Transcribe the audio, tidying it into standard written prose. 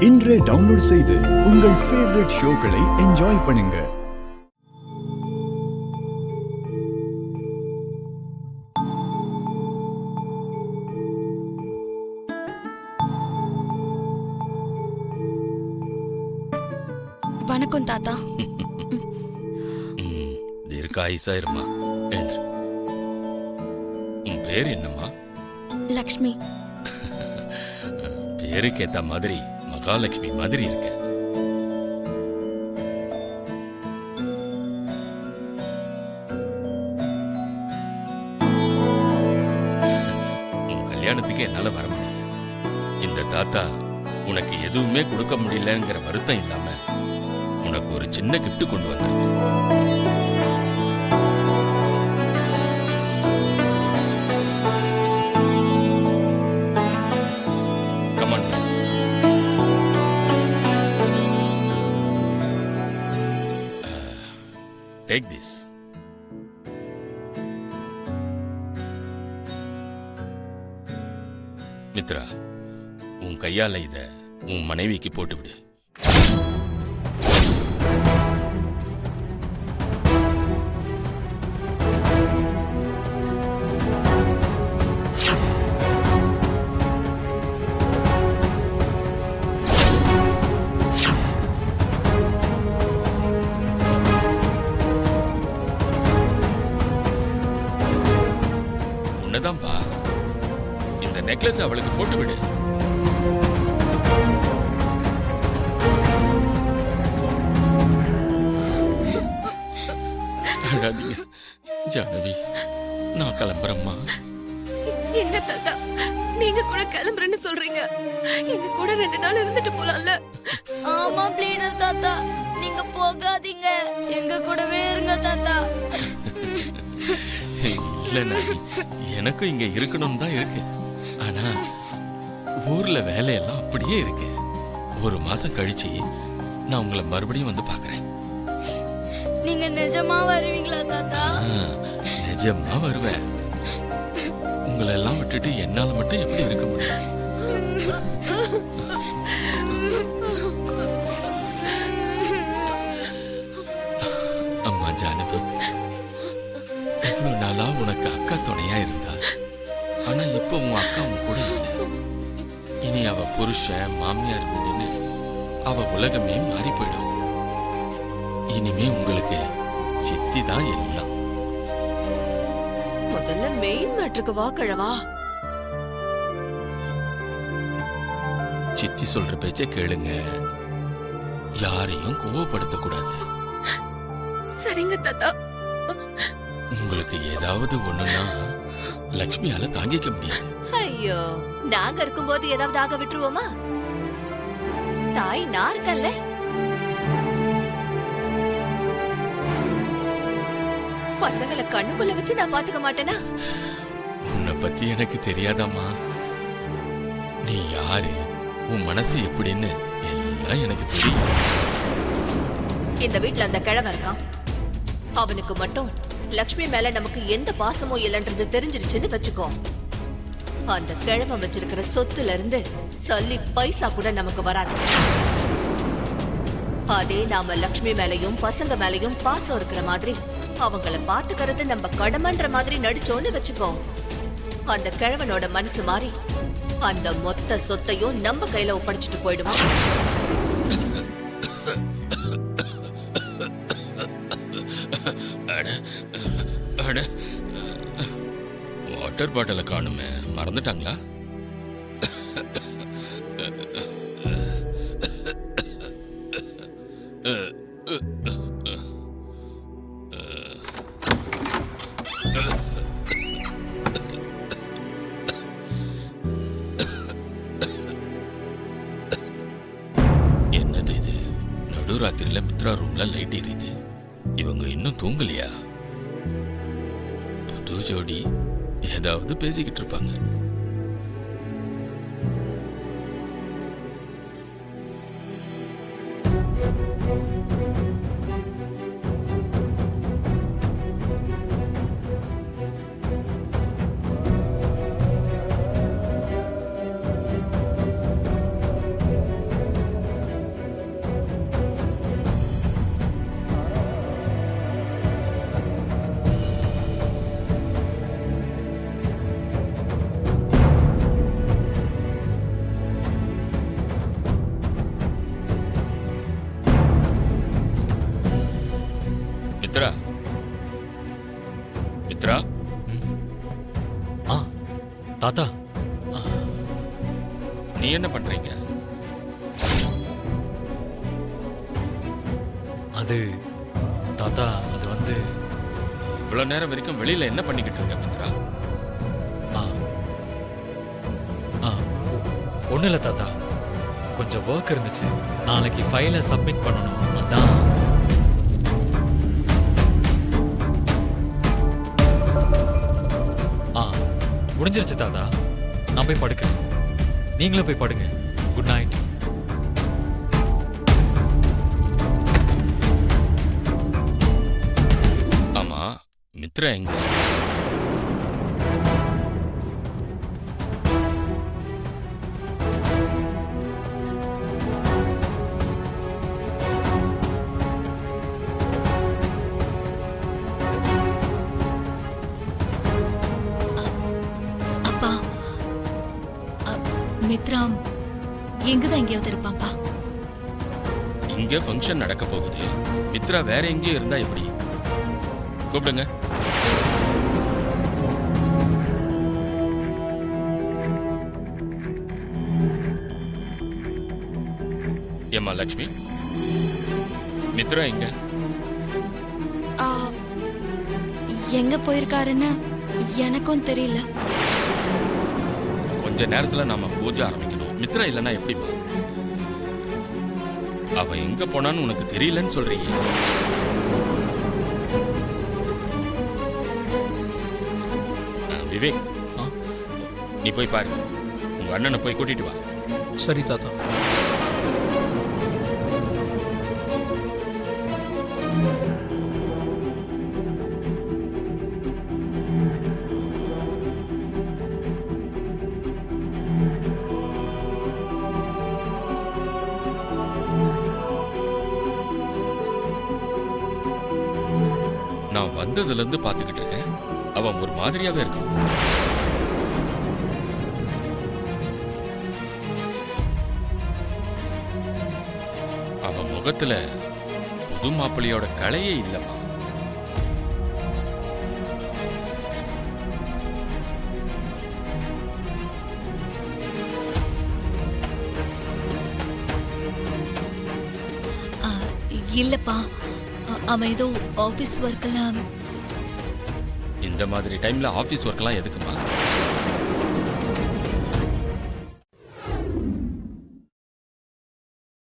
இன்றே டவுன்லோட் செய்து உங்கள் ஃபேவரட் ஷோக்களை என்ஜாய் பண்ணுங்க. வணக்கம் தாத்தா. தீர்க்காயுசா இருமா. உன் பேர் என்னம்மா? லக்ஷ்மி. பேருக்கு ஏத்த மாதிரி மகாலட்சுமி மாதிரி இருக்க. உன் கல்யாணத்துக்கு என்னால வர முடியும். இந்த தாத்தா உனக்கு எதுவுமே கொடுக்க முடியலங்கிற வருத்தம் இல்லாம உனக்கு ஒரு சின்ன கிஃப்ட் கொண்டு வந்திருக்கேன். Take this. மித்ரா, உன் கையால இத உன் மனைவிக்கு போட்டுவிடு. உன்னதான்பா, இந்த நெக்லஸ் அவளுக்கு போட்டு விடு. ஜானவி, நான் கிளம்புறேம்மா. என்ன தாத்தா, நீங்க கூட கிளம்புறேன்னு சொல்றீங்க? எங்க கூட 2 நாள் இருந்துட்டு போலாம்ல? ஆமா பிளீனர் தாத்தா, நீங்க போகாதீங்க, எங்க கூடவே இருங்க தாத்தா. இல்ல நானி, எனக்கும் இங்க இருக்கணும் தான் இருக்கு. ஆனா ஊர்ல வேலையெல்லாம் அப்படியே இருக்கு. 1 மாசம் கழிச்சு நான் உங்களை மறுபடியும் வந்து பாக்குறேன். நீங்க நிஜமா வருவீங்களா தாத்தா? நிஜமா வருவேன். உங்களை எல்லாம் விட்டுட்டு என்னால மட்டும் எப்படி இருக்க முடியும்? அம்மா ஜானவி, இவ்வளவு நாளா உனக்கு அக்கா துணையா இருந்தா, ஆனா இப்ப உன் அக்கா உன் கூட இல்லை. இனி அவ புருஷன் மாமியார் வீடுன்னு அவ உலகமே மாறி போயிடும். இனிமே உங்களுக்கு சித்தி தான் எல்லாம். முதல்ல மெயின் மேட்ருக்கு வா கிழவா. சித்தி சொல்ற பேச்ச கேளுங்க, யாரையும் கோவப்படுத்த கூடாது. சரிங்க தாத்தா. உங்களுக்கு ஏதாவது ஒண்ணுன்னா லக்ஷ்மியால தாங்கிக்க முடியாது. ஐயோ, நாங்க இருக்கும்போது ஏதாவது ஆக விட்டுருவோமா? தாய் நான் இருக்கல்ல. பசங்களை கண்ணுக்குள்ள வச்சு நான் பாத்துக்க மாட்டேனா? உன்னை பத்தி எனக்கு தெரியாதாமா? நீ யாரு, உன் மனசு எப்படின்னு எல்லாம் எனக்கு தெரியும். இந்த வீட்டுல அந்த கிழவன் இருக்கான், அவனுக்கு மட்டும் லக்ஷ்மி மேல நமக்கு எந்த பாசமும் இல்லைன்றது தெரிஞ்சிருச்சுன்னு வச்சுக்கோ. அந்த கிழவன் வச்சிருக்கிற சொத்துல இருந்து சல்லி பைசா கூட நமக்கு வராது. அதே நாம லக்ஷ்மி மேலையும் பசங்க மேலையும் பாசம் இருக்கிற மாதிரி அவங்கள பாத்துக்கிறது நம்ம கடமைன்ற மாதிரி நடிச்சோன்னு வச்சுக்கோ. அந்த கிழவனோட மனசு மாறி அந்த மொத்த சொத்தையும் நம்ம கையில ஒப்படைச்சிட்டு போயிடுவான். வாட்டர் பாட்டில காணுமே, மறந்துட்டாங்களா? என்னது இது? நடுராத்திரில மித்ரா ரூம்ல லைட் எரியுது. இவங்க இன்னும் தூங்கலையா? புது ஜோடி ஏதாவது பேசிக்கிட்டு இருப்பாங்க. தாத்தா நீ என்ன பண்றீங்க? அது தாத்தா அது வந்து இவ்வளவு நேரம் வரைக்கும் வெளியில என்ன பண்ணிக்கிட்டு இருக்க மித்ரா? ஆ ஆ ஒன்றும் இல்லை தாத்தா, கொஞ்சம் ஒர்க் இருந்துச்சு. நாளைக்கு ஃபைலை சப்மிட் பண்ணணும், அதான். ஆ முடிஞ்சிருச்சு தாத்தா, நான் போய் படுக்கிறேன். நீங்களும் போய் படுங்க. Good night. ஆமா, மித்ரா எங்க? அப்பா, மித்ரா எங்கதான் எங்கேயாவது இருப்பான்பா. இங்க ஃபங்க்ஷன் நடக்க போகுது. மித்ரா வேற எங்கேயும் இருந்தா எப்படி? கூப்பிடுங்க. ஏம்மா லக்ஷ்மி, மித்ரா எங்க? எங்க போயிருக்காருன்னு எனக்கும் தெரியல. கொஞ்ச நேரத்துல நாம பூஜை ஆரம்பிக்கணும். மித்ரா இல்லைன்னா எப்படிமா? அவ எங்க போனான்னு உனக்கு தெரியலன்னு சொல்றீங்க. விவேக், நீ போய் பாரு. உங்க அண்ணனை போய் கூட்டிட்டு வா. சரி தாத்தா. நான் வந்ததுல இருந்து பாத்துக்கிட்டு இருக்கேன். அவன் ஒரு மாதிரியாவே இருக்கான். அவன் முகத்துல புது மாப்பிள்ளையோட கலையே இல்லம்மா. இல்லப்பா, அவன் ஏதோ ஆபீஸ் ஒர்க்கெல்லாம். இந்த மாதிரி டைம்ல ஆபீஸ் ஒர்க்லாம் எதுக்குமா?